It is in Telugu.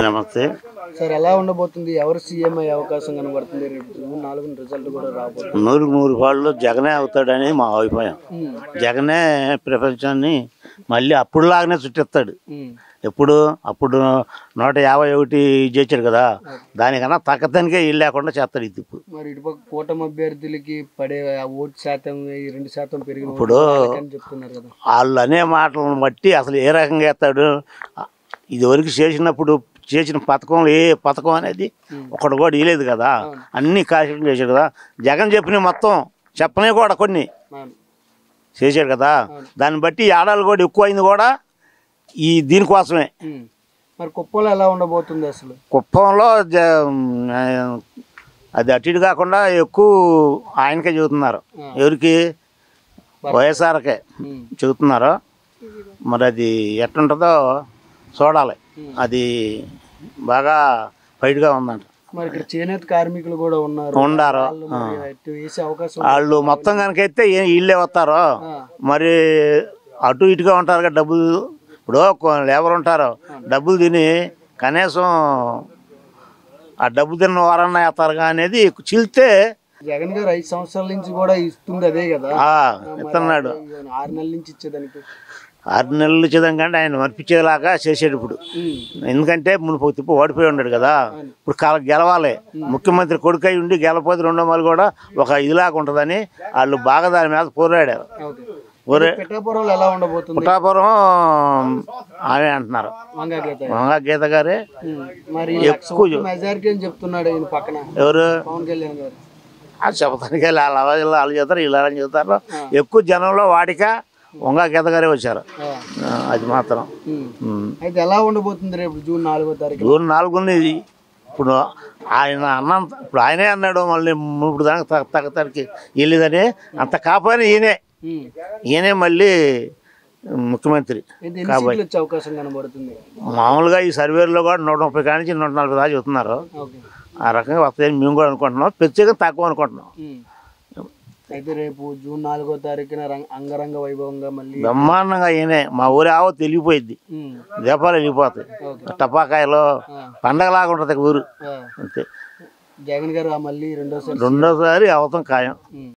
నమస్తే సార్, ఎలా ఉండబోతుంది? ఎవరు సీఎం అయ్యే అవకాశం కనబడుతుంది? రేపు జూన్ 4 రిజల్ట్ కూడా రాబోతుంది. 100 పాళ్ళు జగనే అవుతాడని మా అభిప్రాయం. జగనే ప్రపంచాన్ని మళ్ళీ అప్పుడులాగానే చుట్టిస్తాడు. అప్పుడు 151 చేశాడు కదా, దానికన్నా తగ్గదానికే ఇల్లు లేకుండా చేస్తాడు ఇది. మరి ఇటుపక్క కూటమి అభ్యర్థులకి పడే ఓటు శాతం 2% పెరిగి ఇప్పుడు చెప్తున్నారు కదా, వాళ్ళు అనే మాటలను బట్టి అసలు ఏ రకంగా వేస్తాడు. ఇదివరకు చేసిన పథకంలో ఏ పథకం అనేది ఒకటి కూడా ఇలేదు కదా, అన్ని కాశం చేశాడు కదా. జగన్ చెప్పిన మొత్తం చెప్పనే కూడా కొన్ని చేశాడు కదా, దాన్ని బట్టి ఏడాది కూడా ఎక్కువ అయింది కూడా దీనికోసమే. మరి కుప్పంలో ఎలా ఉండబోతుంది? అసలు కుప్పంలో అది అటు ఇటు కాకుండా ఎక్కువ ఆయనకే చెబుతున్నారు. ఎవరికి? వైఎస్ఆర్కే చెబుతున్నారు. మరి అది ఎట్లుంటుందో చూడాలి. అది బాగా ఫైట్గా ఉందంట. మరి ఇక్కడ చేనేత కార్మికులు కూడా ఉన్నారు. వాళ్ళు మొత్తం కనుకైతే వీళ్ళే వస్తారు. మరి అటు ఇటుగా ఉంటారు కదా డబ్బులు. ఇప్పుడు లేబర్ ఉంటారు, డబ్బులు తిని కనీసం ఆ డబ్బు తిన్న వారన్నా వేస్తారు అనేది చిల్తే. జగన్ గారు 5 సంవత్సరాల నుంచి కూడా ఇస్తుంది అదే కదా, ఇస్తున్నాడు. 6 నెలల నుంచి ఇచ్చేదానికి 6 నెలలు ఇచ్చేదానికంటే ఆయన మర్పించేలాగా చేసాడు ఇప్పుడు. ఎందుకంటే మునుపు ఓడిపోయి ఉన్నాడు కదా, ఇప్పుడు గెలవాలి. ముఖ్యమంత్రి కొడుకై ఉండి గెలపోతే 2వ మళ్ళీ కూడా ఒక ఇదిలాగా ఉంటుందని వాళ్ళు బాగా దాని మీద పోరాడారు. పిఠాపురంలో ఎలా ఉండబోతుంది? పిఠాపురం ఆమె అంటున్నారు, వంగ గీత గారే ఎక్కువ మెజారిటీ అని చెప్తున్నాడు. పక్కన ఎవరు? పవన్ కళ్యాణ్ గారు. అది చెప్పడానికి వాళ్ళు చెప్తారు, ఇలా అని చెప్తారు. ఎక్కువ జనంలో వాడిక వంగ గీత గారే వచ్చారు. అది మాత్రం. అయితే ఎలా ఉండబోతుంది రేపు జూన్ 4వ తారీఖు? జూన్ 4 ఇప్పుడు ఆయన అన్నంత ఇప్పుడు ఆయనే అన్నాడు, మళ్ళీ ఇప్పుడు దానికి తగ్గతానికి వెళ్ళేదని. అంత కాకపోయినా ఈయనే మళ్ళీ ముఖ్యమంత్రి కాబట్టి అవకాశం కనబడుతుంది. మామూలుగా ఈ సర్వేలో కూడా 130 కాడి నుంచి 140 దాకా చెప్తున్నారు. ఆ రకంగా వస్తాయని మేము కూడా అనుకుంటున్నాం. ప్రత్యేకంగా తక్కువ అనుకుంటున్నాం. అయితే రేపు జూన్ 4వ తారీఖున అంగరంగ వైభవంగా మళ్ళీ బ్రహ్మాండంగా మా ఊరి ఆవో తెలిగిపోయింది. దీపాలు వెళ్ళిపోతాయి, టపాకాయలు పండగలాగా ఉంటుంది ఊరు. అంతే. జగన్ గారు మళ్ళీ రెండోసారి అవతం ఖాయం.